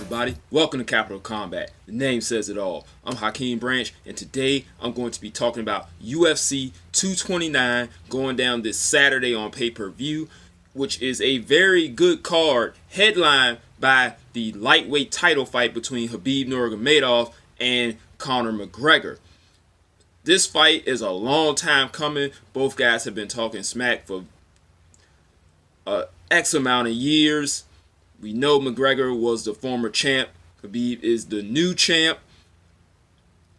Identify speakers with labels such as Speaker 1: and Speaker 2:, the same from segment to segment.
Speaker 1: everybody? Welcome to Capital Combat. The name says it all. I'm Hakeem Branch, and today I'm going to be talking about UFC 229 going down this Saturday on pay-per-view, which is a very good card headlined by the lightweight title fight between Khabib Nurmagamedov and Conor McGregor. This fight is a long time coming. Both guys have been talking smack for X amount of years. We know McGregor was the former champ. Khabib is the new champ.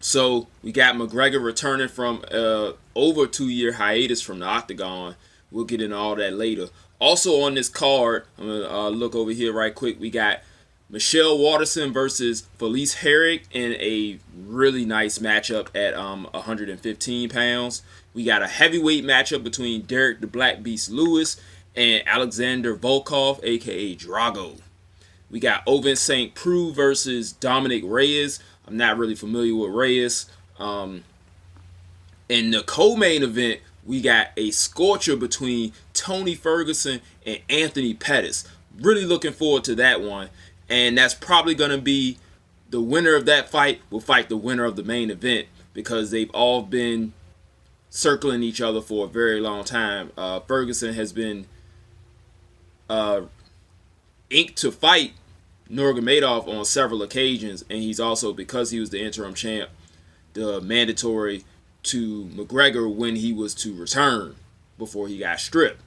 Speaker 1: So we got McGregor returning from over 2-year hiatus from the octagon. We'll get into all that later. Also on this card, I'm going to look over here right quick. We got Michelle Waterson versus Felice Herrig in a really nice matchup at 115 pounds. We got a heavyweight matchup between Derek the Black Beast Lewis and Alexander Volkov, aka Drago. We got Ovince St. Preux versus Dominic Reyes. I'm not really familiar with Reyes. In the co-main event, we got a scorcher between Tony Ferguson and Anthony Pettis. Really looking forward to that one. And that's probably going to be the winner of that fight will fight the winner of the main event, because they've all been circling each other for a very long time. Ferguson has been inked to fight Nurmagomedov on several occasions, and he's also, because he was the interim champ, the mandatory to McGregor when he was to return before he got stripped.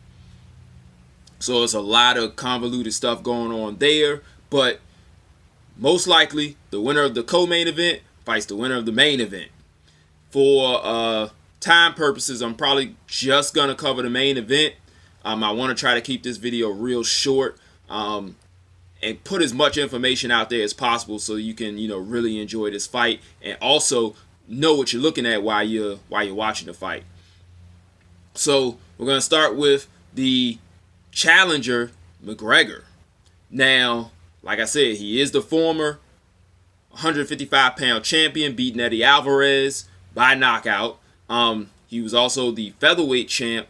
Speaker 1: So it's a lot of convoluted stuff going on there, but most likely the winner of the co-main event fights the winner of the main event. For time purposes, I'm probably just going to cover the main event. I want to try to keep this video real short and put as much information out there as possible so you can, really enjoy this fight and also know what you're looking at while you're watching the fight. So we're going to start with the challenger, McGregor. Now, like I said, he is the former 155-pound champion, beating Eddie Alvarez by knockout. He was also the featherweight champ,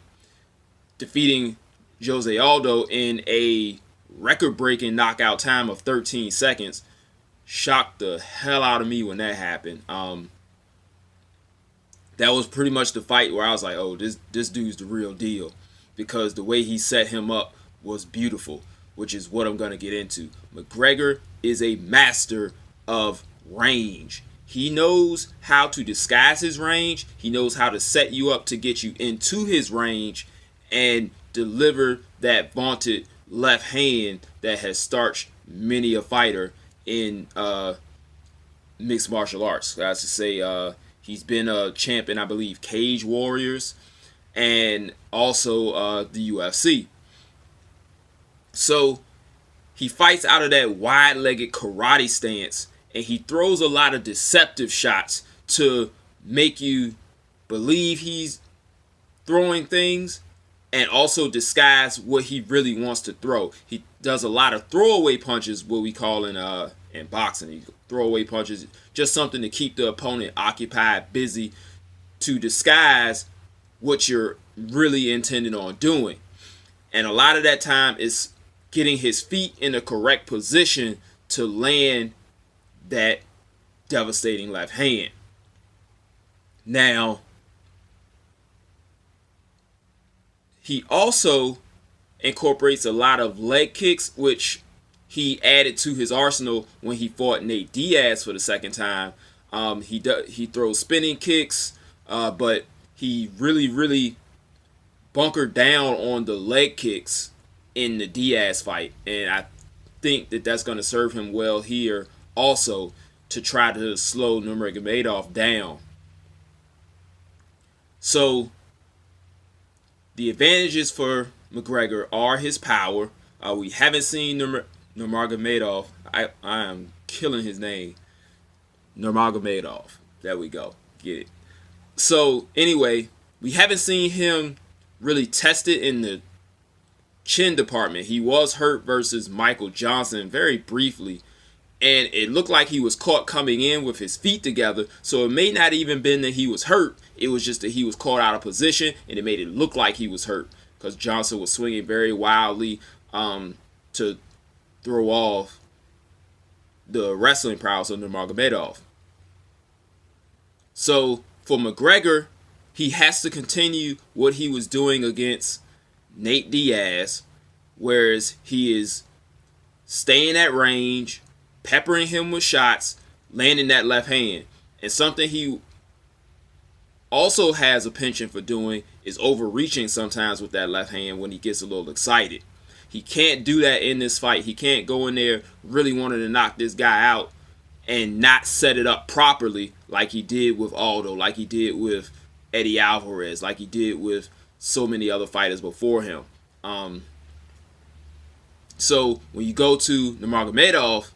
Speaker 1: defeating Jose Aldo in a record-breaking knockout time of 13 seconds. Shocked the hell out of me when that happened. That was pretty much the fight where I was like, oh, this dude's the real deal, because the way he set him up was beautiful, which is what I'm going to get into. McGregor is a master of range. He knows how to disguise his range. He knows how to set you up to get you into his range and deliver that vaunted left hand that has starched many a fighter in mixed martial arts. I should say he's been a champ in, I believe, Cage Warriors and also the UFC. So he fights out of that wide-legged karate stance, and he throws a lot of deceptive shots to make you believe he's throwing things and also disguise what he really wants to throw. He does a lot of throwaway punches, what we call in boxing. Throwaway punches, just something to keep the opponent occupied, busy, to disguise what you're really intending on doing. And a lot of that time is getting his feet in the correct position to land that devastating left hand. Now, he also incorporates a lot of leg kicks, which he added to his arsenal when he fought Nate Diaz for the second time. He throws spinning kicks, but he really bunkered down on the leg kicks in the Diaz fight, and I think that that's going to serve him well here also, to try to slow Nurmagomedov down. So the advantages for McGregor are his power. We haven't seen Nurmagomedov. I am killing his name. Nurmagomedov. There we go. Get it. So anyway, we haven't seen him really tested in the chin department. He was hurt versus Michael Johnson very briefly, and it looked like he was caught coming in with his feet together, so it may not even been that he was hurt. It was just that he was caught out of position, and it made it look like he was hurt because Johnson was swinging very wildly to throw off the wrestling prowess of Nurmagomedov. So for McGregor, he has to continue what he was doing against Nate Diaz, whereas he is staying at range, peppering him with shots, landing that left hand. And something he also has a penchant for doing is overreaching sometimes with that left hand when he gets a little excited. He can't do that in this fight. He can't go in there really wanting to knock this guy out and not set it up properly like he did with Aldo, like he did with Eddie Alvarez, like he did with so many other fighters before him. So when you go to Nurmagomedov,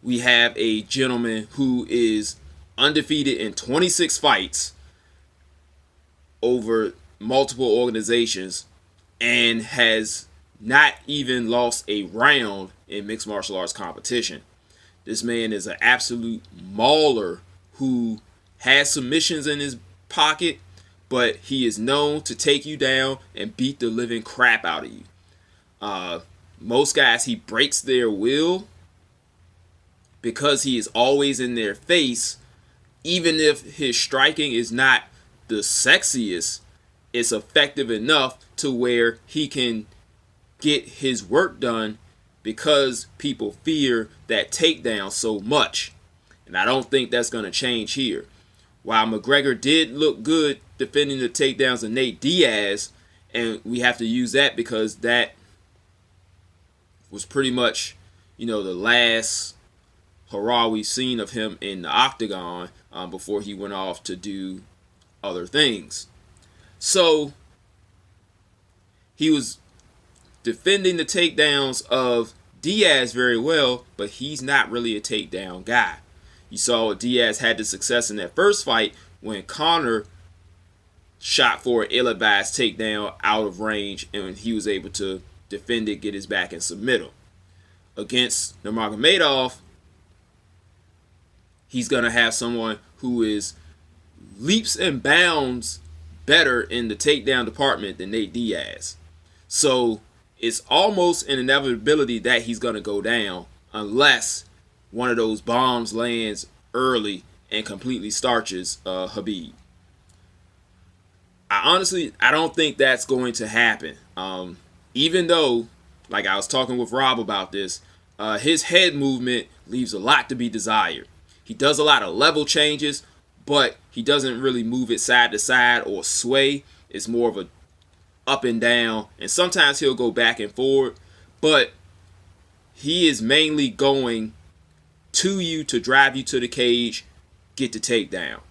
Speaker 1: we have a gentleman who is undefeated in 26 fights over multiple organizations and has not even lost a round in mixed martial arts competition. This man is an absolute mauler who has submissions in his pocket, but he is known to take you down and beat the living crap out of you. Most guys, he breaks their will because he is always in their face. Even if his striking is not the sexiest, it's effective enough to where he can get his work done because people fear that takedown so much. And I don't think that's going to change here. While McGregor did look good defending the takedowns of Nate Diaz, and we have to use that because that was pretty much, the last hurrah we've seen of him in the octagon before he went off to do other things. So he was defending the takedowns of Diaz very well, but he's not really a takedown guy. You saw Diaz had the success in that first fight when Conor shot for an ill-advised takedown out of range, and he was able to defend it, get his back, and submit him. Against Nurmagomedov, he's going to have someone who is leaps and bounds better in the takedown department than Nate Diaz. So it's almost an inevitability that he's going to go down unless one of those bombs lands early and completely starches Khabib. I don't think that's going to happen. Even though, like I was talking with Rob about this, his head movement leaves a lot to be desired. He does a lot of level changes, but he doesn't really move it side to side or sway. It's more of a up and down, and sometimes he'll go back and forward, but he is mainly going to you to drive you to the cage, get the takedown.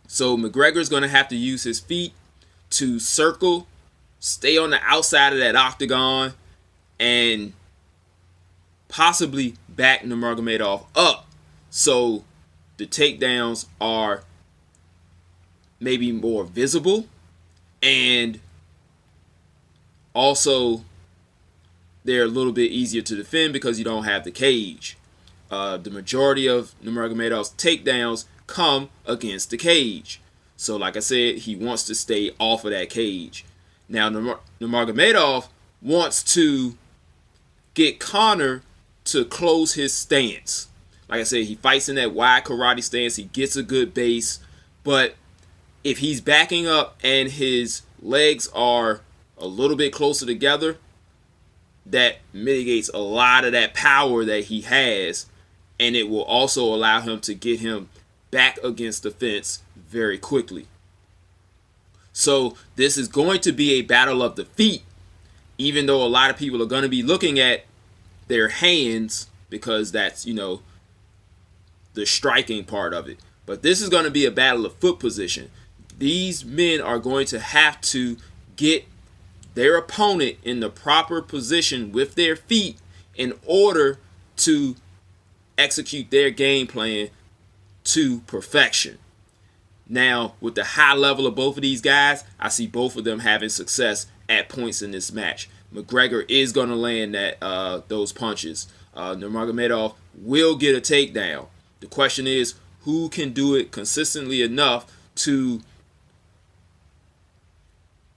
Speaker 1: So McGregor's going to have to use his feet to circle, stay on the outside of that octagon, and possibly back Nurmagomedov up so the takedowns are maybe more visible, and also they're a little bit easier to defend because you don't have the cage. The majority of Nurmagomedov's takedowns come against the cage. So like I said, he wants to stay off of that cage. Now Nurmagomedov wants to get Conor to close his stance. Like I said, he fights in that wide karate stance. He gets a good base. But if he's backing up and his legs are a little bit closer together, that mitigates a lot of that power that he has. And it will also allow him to get him back against the fence very quickly. So this is going to be a battle of the feet, even though a lot of people are going to be looking at their hands because that's, the striking part of it. But this is going to be a battle of foot position. These men are going to have to get their opponent in the proper position with their feet in order to execute their game plan to perfection. Now, with the high level of both of these guys, I see both of them having success at points in this match. McGregor is going to land those punches. Nurmagomedov will get a takedown. The question is, who can do it consistently enough to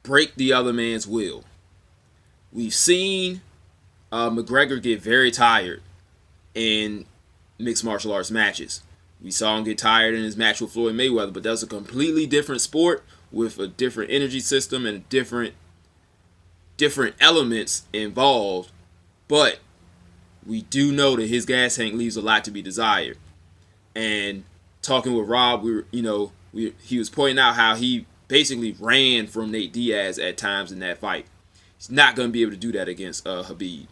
Speaker 1: break the other man's will? We've seen McGregor get very tired in mixed martial arts matches. We saw him get tired in his match with Floyd Mayweather, but that's a completely different sport with a different energy system and different elements involved. But we do know that his gas tank leaves a lot to be desired. And talking with Rob, he was pointing out how he basically ran from Nate Diaz at times in that fight. He's not going to be able to do that against Khabib.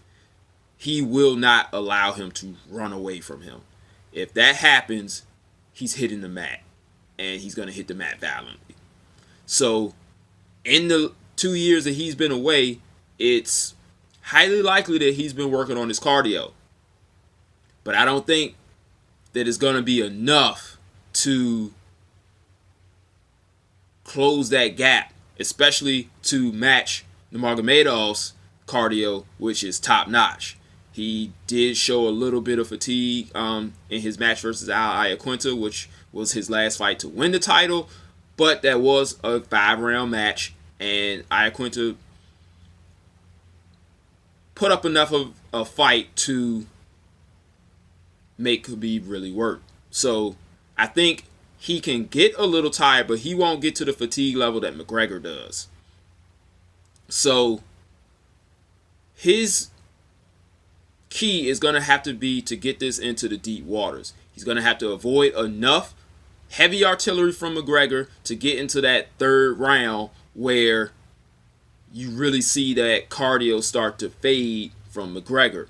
Speaker 1: He will not allow him to run away from him. If that happens, he's hitting the mat, and he's going to hit the mat violently. So in the 2 years that he's been away, it's highly likely that he's been working on his cardio. But I don't think that it's going to be enough to close that gap, especially to match Nurmagomedov's cardio, which is top notch. He did show a little bit of fatigue in his match versus Al Iaquinta, which was his last fight to win the title, but that was a 5-round match, and Iaquinta put up enough of a fight to make Khabib really work. So I think he can get a little tired, but he won't get to the fatigue level that McGregor does. So his key is going to have to be to get this into the deep waters. He's going to have to avoid enough heavy artillery from McGregor to get into that third round where you really see that cardio start to fade from McGregor.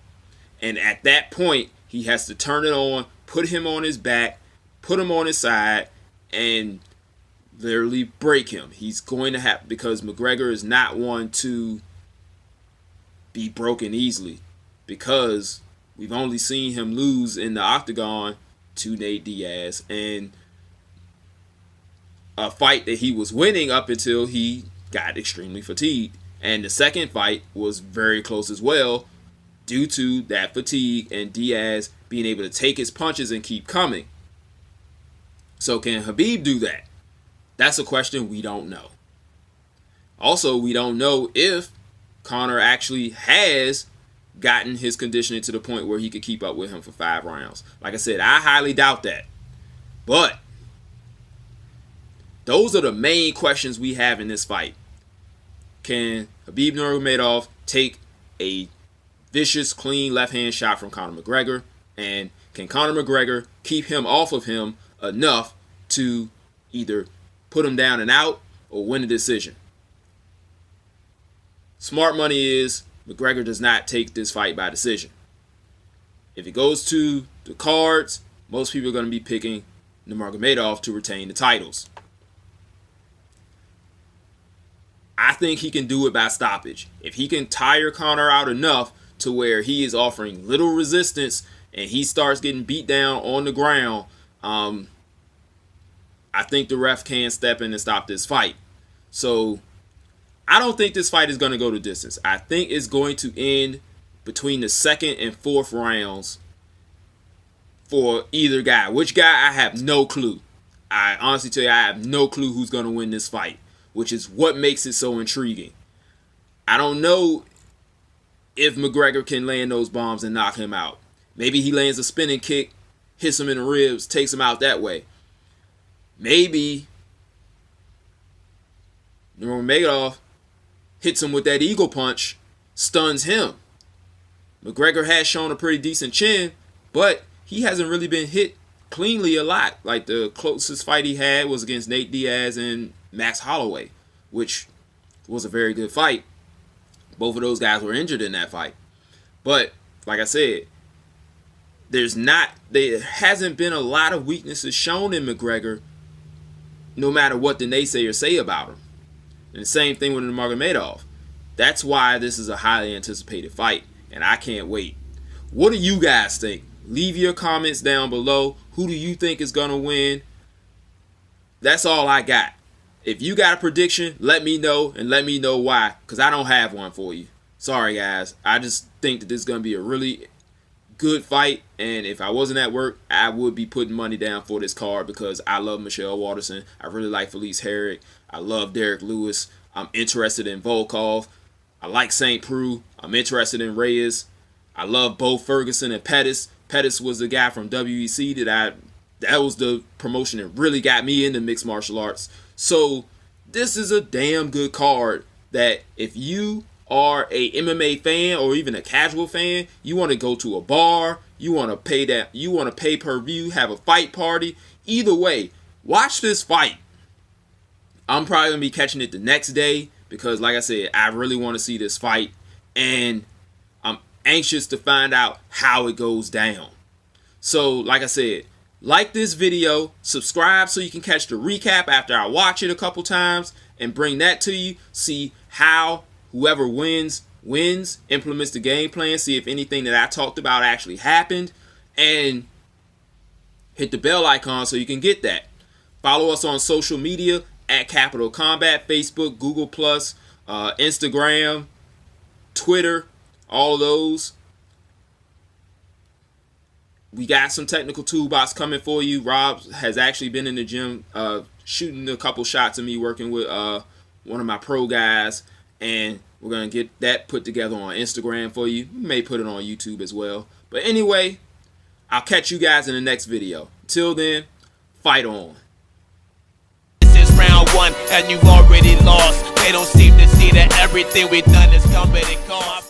Speaker 1: And at that point, he has to turn it on, put him on his back, put him on his side, and literally break him. He's going to have, because McGregor is not one to be broken easily, because we've only seen him lose in the octagon to Nate Diaz, and a fight that he was winning up until he got extremely fatigued. And the second fight was very close as well due to that fatigue and Diaz being able to take his punches and keep coming. So can Khabib do that? That's a question we don't know. Also, we don't know if Conor actually has gotten his conditioning to the point where he could keep up with him for 5 rounds. Like I said, I highly doubt that. But those are the main questions we have in this fight. Can Khabib Nurmagomedov take a vicious, clean left-hand shot from Conor McGregor? And can Conor McGregor keep him off of him enough to either put him down and out or win a decision? Smart money is McGregor does not take this fight by decision. If it goes to the cards, most people are going to be picking Nurmagomedov to retain the titles. I think he can do it by stoppage. If he can tire Conor out enough to where he is offering little resistance and he starts getting beat down on the ground, I think the ref can step in and stop this fight. So I don't think this fight is going to go the distance. I think it's going to end between the second and fourth rounds for either guy. Which guy, I have no clue. I honestly tell you, I have no clue who's going to win this fight, which is what makes it so intriguing. I don't know if McGregor can land those bombs and knock him out. Maybe he lands a spinning kick, hits him in the ribs, takes him out that way. Maybe Nurmagomedov hits him with that eagle punch, stuns him. McGregor has shown a pretty decent chin, but he hasn't really been hit cleanly a lot. Like the closest fight he had was against Nate Diaz and Max Holloway, which was a very good fight. Both of those guys were injured in that fight. But like I said, there hasn't been a lot of weaknesses shown in McGregor, no matter what the naysayers say about him. And the same thing with Nurmagomedov. That's why this is a highly anticipated fight, and I can't wait. What do you guys think? Leave your comments down below. Who do you think is going to win? That's all I got. If you got a prediction, let me know, and let me know why, because I don't have one for you. Sorry, guys. I just think that this is going to be a really good fight, and if I wasn't at work, I would be putting money down for this card because I love Michelle Waterson. I really like Felice Herrick. I love Derek Lewis. I'm interested in Volkov. I like St. Preux. I'm interested in Reyes. I love Bo Ferguson and Pettis. Pettis was the guy from WEC that was the promotion that really got me into mixed martial arts. So this is a damn good card that if you are a MMA fan or even a casual fan, you want to go to a bar, you want to pay per view, have a fight party. Either way, watch this fight. I'm probably gonna be catching it the next day because, like I said, I really want to see this fight, and I'm anxious to find out how it goes down. So, like I said, like this video, subscribe so you can catch the recap after I watch it a couple times and bring that to you. See how whoever wins, implements the game plan, see if anything that I talked about actually happened, and hit the bell icon so you can get that. Follow us on social media at Capital Combat, Facebook, Google+, Instagram, Twitter, all of those. We got some technical toolbox coming for you. Rob has actually been in the gym shooting a couple shots of me working with one of my pro guys, and we're going to get that put together on Instagram for you. We may put it on YouTube as well. But anyway, I'll catch you guys in the next video. Till then, fight on.
Speaker 2: This is round one, and you've already lost. They don't seem to see that everything we've done is company cost.